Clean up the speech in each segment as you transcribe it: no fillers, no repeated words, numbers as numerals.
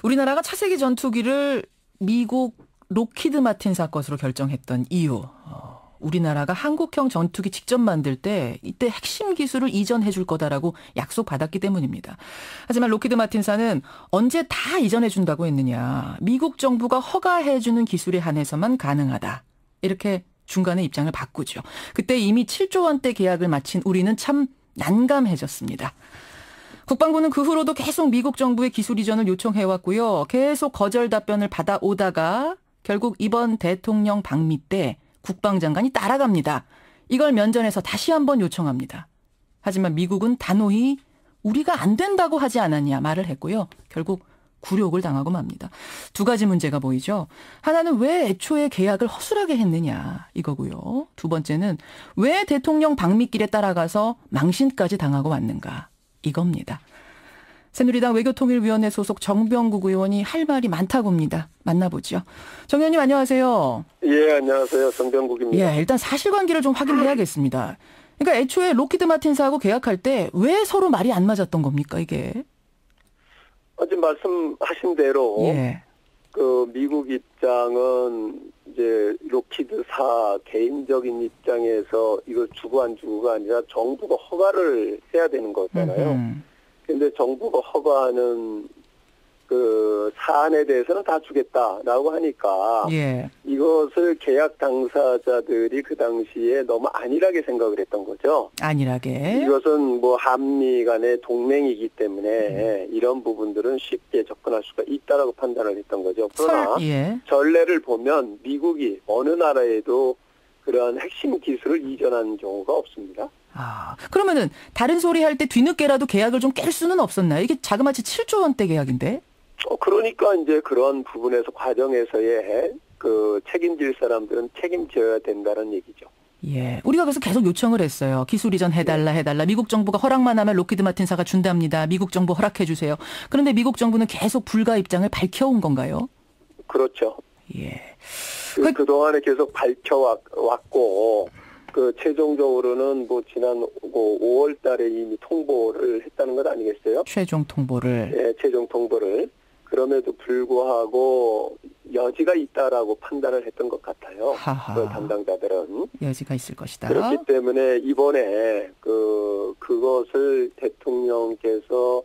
우리나라가 차세기 전투기를 미국 록히드 마틴사 것으로 결정했던 이유. 우리나라가 한국형 전투기 직접 만들 때 이때 핵심 기술을 이전해 줄 거다라고 약속받았기 때문입니다. 하지만 록히드 마틴사는 언제 다 이전해 준다고 했느냐. 미국 정부가 허가해 주는 기술에 한해서만 가능하다. 이렇게 중간에 입장을 바꾸죠. 그때 이미 7조 원대 계약을 마친 우리는 참 난감해졌습니다. 국방부는 그 후로도 계속 미국 정부의 기술 이전을 요청해왔고요. 계속 거절 답변을 받아오다가 결국 이번 대통령 방미 때 국방장관이 따라갑니다. 이걸 면전에서 다시 한번 요청합니다. 하지만 미국은 단호히 우리가 안 된다고 하지 않았냐 말을 했고요. 결국 굴욕을 당하고 맙니다. 두 가지 문제가 보이죠. 하나는 왜 애초에 계약을 허술하게 했느냐 이거고요. 두 번째는 왜 대통령 방미길에 따라가서 망신까지 당하고 왔는가 이겁니다. 새누리당 외교통일위원회 소속 정병국 의원이 할 말이 많다고 합니다. 만나보죠. 정 의원님 안녕하세요. 예, 안녕하세요. 정병국입니다. 예, 일단 사실관계를 좀 확인해야겠습니다. 그러니까 애초에 록히드 마틴사하고 계약할 때 왜 서로 말이 안 맞았던 겁니까 이게? 어제 말씀하신 대로 예. 그 미국 입장은 이제 록히드사 개인적인 입장에서 이걸 주고 안 주고가 아니라 정부가 허가를 해야 되는 거잖아요. 근데 정부가 허가하는 그 사안에 대해서는 다 주겠다라고 하니까 예. 이것을 계약 당사자들이 그 당시에 너무 안일하게 생각을 했던 거죠. 안일하게. 이것은 뭐 한미 간의 동맹이기 때문에 이런 부분들은 쉽게 접근할 수가 있다라고 판단을 했던 거죠. 그러나 예. 전례를 보면 미국이 어느 나라에도 그러한 핵심 기술을 이전하는 경우가 없습니다. 그러면은 다른 소리 할 때 뒤늦게라도 계약을 좀 깰 수는 없었나요? 이게 자그마치 7조 원대 계약인데. 그러니까 이제 그런 부분에서 과정에서의 그 책임질 사람들은 책임져야 된다는 얘기죠. 예. 우리가 그래서 계속 요청을 했어요. 기술 이전 해달라. 미국 정부가 허락만 하면 록히드 마틴사가 준답니다. 미국 정부 허락해 주세요. 그런데 미국 정부는 계속 불가 입장을 밝혀온 건가요? 그렇죠. 예. 그동안에 계속 밝혀왔고, 최종적으로는 지난 5월 달에 이미 통보를 했다는 것 아니겠어요? 최종 통보를. 네, 최종 통보를. 그럼에도 불구하고 여지가 있다라고 판단을 했던 것 같아요. 그 담당자들은. 여지가 있을 것이다. 그렇기 때문에 이번에 그것을 대통령께서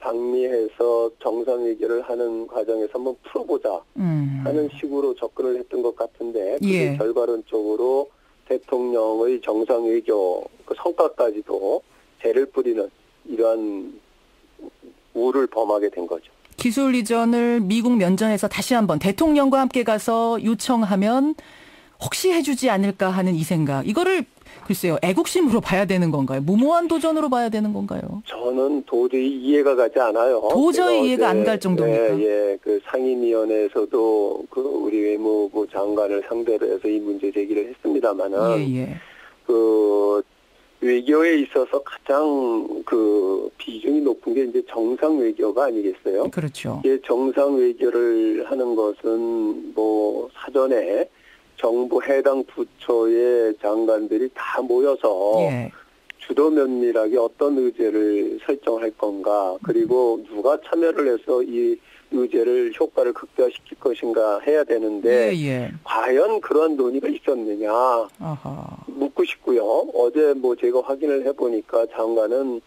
방미해서 정상회견을 하는 과정에서 한번 풀어보자 하는 식으로 접근을 했던 것 같은데 그게 결과론적으로 대통령의 정상외교 그 성과까지도 죄를 뿌리는 이러한 우를 범하게 된 거죠. 기술 이전을 미국 면전에서 다시 한번 대통령과 함께 가서 요청하면 혹시 해주지 않을까 하는 이 생각. 이거를 글쎄요. 애국심으로 봐야 되는 건가요? 무모한 도전으로 봐야 되는 건가요? 저는 도저히 이해가 가지 않아요. 도저히 이해가 안 갈 정도입니까? 예. 그 상임위원회에서도 우리 외무부 장관을 상대로 해서 이 문제 제기를 했습니다만은 그 외교에 있어서 가장 그 비중이 높은 게 이제 정상 외교가 아니겠어요? 그렇죠. 정상 외교를 하는 것은 사전에 정부 해당 부처의 장관들이 다 모여서 주도 면밀하게 어떤 의제를 설정할 건가, 그리고 누가 참여를 해서 이 의제를 효과를 극대화시킬 것인가 해야 되는데 과연 그런 논의가 있었느냐 묻고 싶고요. 어제 제가 확인을 해보니까 장관은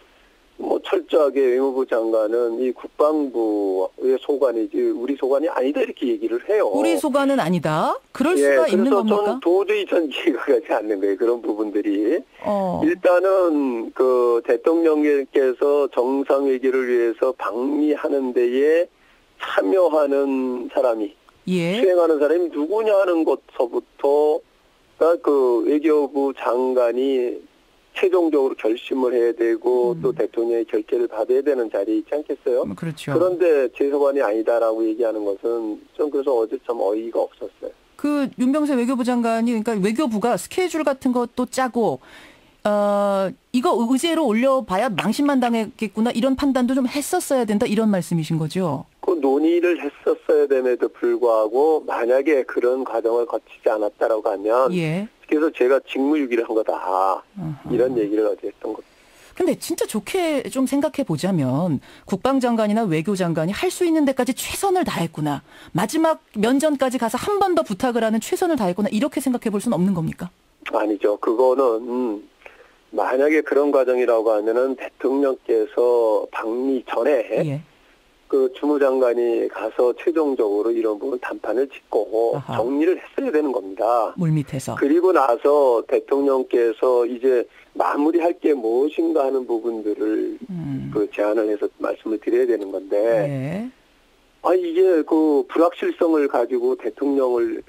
철저하게 외무부 장관은 이 국방부의 소관이지 우리 소관이 아니다 이렇게 얘기를 해요. 우리 소관은 아니다? 그럴 수가 있는 겁니까? 그래서 저는 도저히 이해가 가지 않는 거예요. 그런 부분들이. 일단은 그 대통령께서 정상회견을 위해서 방미하는 데에 참여하는 사람이 수행하는 사람이 누구냐 하는 것서부터 그 외교부 장관이 최종적으로 결심을 해야 되고 또 대통령의 결재를 받아야 되는 자리에 있지 않겠어요? 그렇죠. 그런데 제 소관이 아니다라고 얘기하는 것은 좀 그래서 어제 참 어이가 없었어요. 윤병세 외교부 장관이 그러니까 외교부가 스케줄 같은 것도 짜고 이거 의제로 올려봐야 망신만 당했겠구나 이런 판단도 좀 했었어야 된다 이런 말씀이신 거죠? 그 논의를 했었어야 됨에도 불구하고 만약에 그런 과정을 거치지 않았다라고 하면 그래서 제가 직무유기를 한 거다 이런 얘기를 어제 했던 겁니다. 근데 진짜 좋게 좀 생각해 보자면 국방장관이나 외교장관이 할 수 있는 데까지 최선을 다했구나. 마지막 면전까지 가서 한 번 더 부탁을 하는 최선을 다했구나. 이렇게 생각해 볼 수는 없는 겁니까? 아니죠. 그거는 만약에 그런 과정이라고 하면은 대통령께서 방미 전에 예. 그 주무장관이 가서 최종적으로 이런 부분 단판을 짓고 아하. 정리를 했어야 되는 겁니다. 물밑에서. 그리고 나서 대통령께서 이제 마무리할 게 무엇인가 하는 부분들을 그 제안을 해서 말씀을 드려야 되는 건데, 예. 이게 그 불확실성을 가지고 대통령을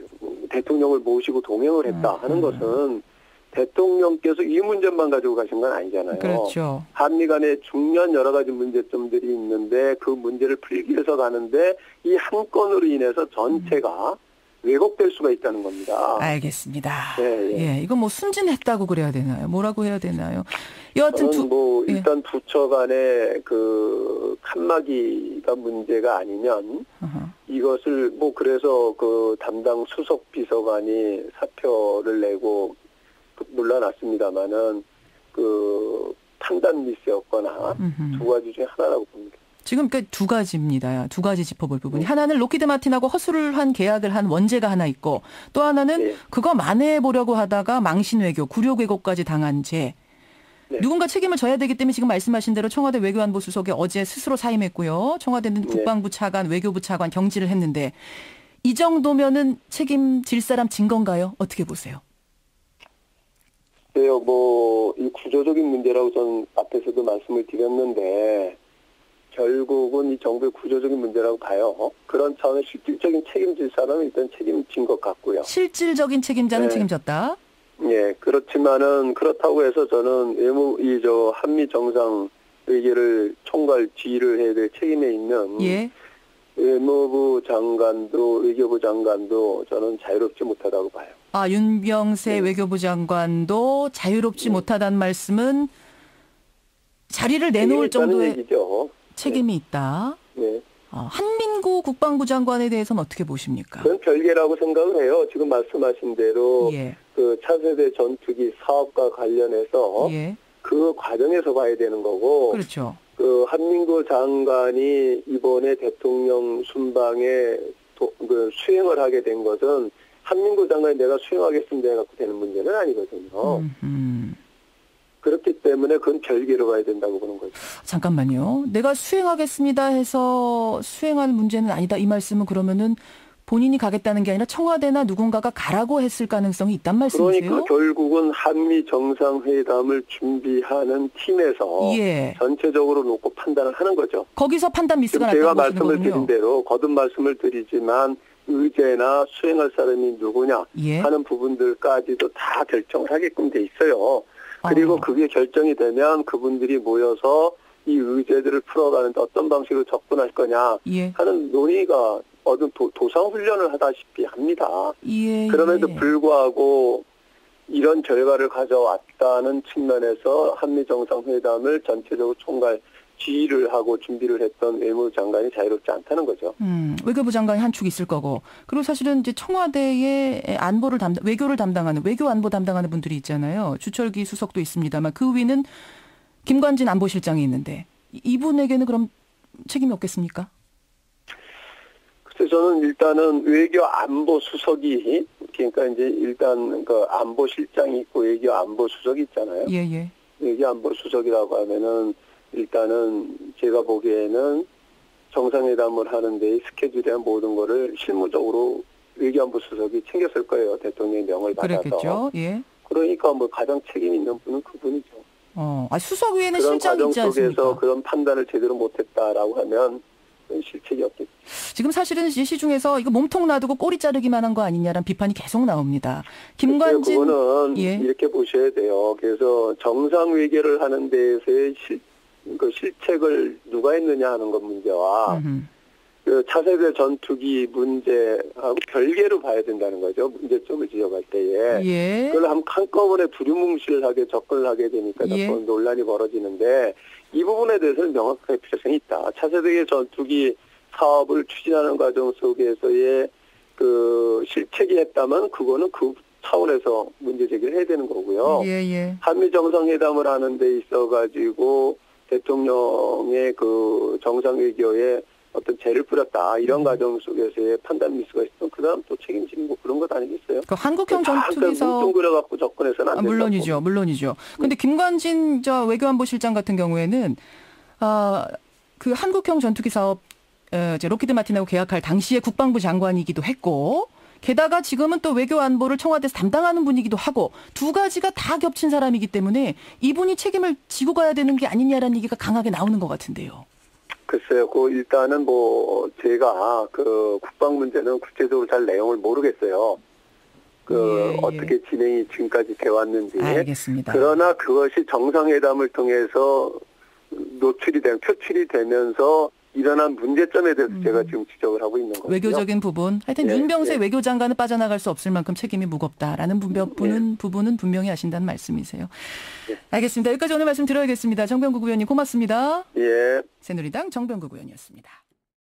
모시고 동행을 했다 하는 것은 대통령께서 이 문제만 가지고 가신 건 아니잖아요. 그렇죠. 한미 간에 중요한 여러 가지 문제점들이 있는데 그 문제를 풀기 위해서 가는데 이 한 건으로 인해서 전체가 왜곡될 수가 있다는 겁니다. 알겠습니다. 네, 예, 이건 뭐 순진했다고 그래야 되나요? 뭐라고 해야 되나요? 여하튼 일단 부처 간의 그 칸막이가 문제가 아니면 이것을 그래서 그 담당 수석 비서관이 사표를 내고 놀라놨습니다마는 그 판단 미스였거나 두 가지 중에 하나라고 봅니다. 지금 두 가지입니다. 두 가지 짚어볼 부분이. 하나는 로키드 마틴하고 허술을 한 계약을 한 원죄가 하나 있고, 또 하나는 그거 만회해보려고 하다가 망신 외교, 굴욕 왜곡까지 당한 죄. 네. 누군가 책임을 져야 되기 때문에 지금 말씀하신 대로 청와대 외교안보 수석이 어제 스스로 사임했고요. 청와대는 국방부 차관, 외교부 차관 경질을 했는데 이 정도면은 책임질 사람 진 건가요? 어떻게 보세요? 네요. 이 구조적인 문제라고 저는 앞에서도 말씀을 드렸는데 결국은 이 정부의 구조적인 문제라고 봐요. 그런 차원의 실질적인 책임질 사람은 일단 책임진 것 같고요. 실질적인 책임자는 책임졌다? 예, 그렇지만은 그렇다고 해서 저는 한미 정상 회의를 총괄 지휘를 해야 될 책임에 있는 외무부 장관도 외교부 장관도 저는 자유롭지 못하다고 봐요. 윤병세 외교부 장관도 자유롭지 못하다는 말씀은 자리를 내놓을 정도의 얘기죠. 책임이 있다. 네. 한민구 국방부 장관에 대해서는 어떻게 보십니까? 그건 별개라고 생각을 해요. 지금 말씀하신 대로 그 차세대 전투기 사업과 관련해서 그 과정에서 봐야 되는 거고. 그렇죠. 그 한민구 장관이 이번에 대통령 순방에 수행을 하게 된 것은 한민구 장관이 내가 수행하겠습니다 해갖고 되는 문제는 아니거든요. 그렇기 때문에 그건 별개로 봐야 된다고 보는 거죠. 잠깐만요. 내가 수행하겠습니다 해서 수행하는 문제는 아니다. 이 말씀은 그러면은 본인이 가겠다는 게 아니라 청와대나 누군가가 가라고 했을 가능성이 있단 말씀이세요? 그러니까 결국은 한미 정상회담을 준비하는 팀에서 전체적으로 놓고 판단을 하는 거죠. 거기서 판단 미스가 났다고 제가 보시는 말씀을 거군요. 드린 대로 거듭 말씀을 드리지만 의제나 수행할 사람이 누구냐 하는 부분들까지도 다 결정을 하게끔 돼 있어요. 그리고 그게 결정이 되면 그분들이 모여서 이 의제들을 풀어가는데 어떤 방식으로 접근할 거냐 하는 논의가 어떤 도상훈련을 하다시피 합니다. 그럼에도 불구하고 이런 결과를 가져왔다는 측면에서 한미정상회담을 전체적으로 총괄 지휘를 하고 준비를 했던 외무부 장관이 자유롭지 않다는 거죠. 외교부 장관이 한 축 있을 거고. 그리고 사실은 이제 청와대의 외교를 담당하는, 외교 안보 담당하는 분들이 있잖아요. 주철기 수석도 있습니다만 그 위는 김관진 안보실장이 있는데 이분에게는 그럼 책임이 없겠습니까? 그래서 저는 일단은 외교 안보 수석이, 그러니까 이제 일단 그 안보실장이 있고 외교 안보 수석이 있잖아요. 외교 안보 수석이라고 하면은 일단은 제가 보기에는 정상회담을 하는데 스케줄이나 모든 거를 실무적으로 외교안보 수석이 챙겼을 거예요. 대통령의 명을 받아서. 그랬겠죠. 그러니까 가장 책임 있는 분은 그분이죠. 수석 위에는 실장이 있지 않습니까? 그런 과정 속에서 그런 판단을 제대로 못했다라고 하면 실책이 없겠죠. 지금 사실은 시중에서 이거 몸통 놔두고 꼬리 자르기만 한 거 아니냐라는 비판이 계속 나옵니다. 김관진. 그거는 이렇게 보셔야 돼요. 그래서 정상 외교를 하는 데에서의 그 실책을 누가 했느냐 하는 것 문제와 그 차세대 전투기 문제하고 별개로 봐야 된다는 거죠. 문제점을 지적할 때에. 그걸 한꺼번에 두루뭉실하게 접근을 하게 되니까 자꾸 논란이 벌어지는데 이 부분에 대해서는 명확하게 필요성이 있다. 차세대 전투기 사업을 추진하는 과정 속에서의 그 실책이 했다면 그거는 차원에서 문제 제기를 해야 되는 거고요. 예. 한미 정상회담을 하는 데 있어가지고 대통령의 그 정상외교에 어떤 죄를 뿌렸다. 이런 과정 속에서의 판단 미스가 있으면 그다음 또 책임지는 거 그런 것 아니겠어요? 그 한국형 전투기 사업 뭉뚱그려갖고 접근해서는 안 된다고. 물론이죠. 근데 김관진 외교안보실장 같은 경우에는 그 한국형 전투기 사업 이제 로키드 마틴하고 계약할 당시에 국방부 장관이기도 했고 게다가 지금은 또 외교안보를 청와대에서 담당하는 분이기도 하고 두 가지가 다 겹친 사람이기 때문에 이분이 책임을 지고 가야 되는 게 아니냐라는 얘기가 강하게 나오는 것 같은데요. 글쎄요. 일단은 제가 그 국방 문제는 구체적으로 잘 내용을 모르겠어요. 어떻게 진행이 지금까지 돼 왔는지. 알겠습니다. 그러나 그것이 정상회담을 통해서 표출이 되면서 일어난 문제점에 대해서 제가 지금 지적을 하고 있는 거고요. 외교적인 부분. 하여튼 윤병세 외교장관은 빠져나갈 수 없을 만큼 책임이 무겁다라는 부분은 분명히 하신다는 말씀이세요. 알겠습니다. 여기까지 오늘 말씀 드려야겠습니다. 정병국 의원님 고맙습니다. 예. 새누리당 정병국 의원이었습니다.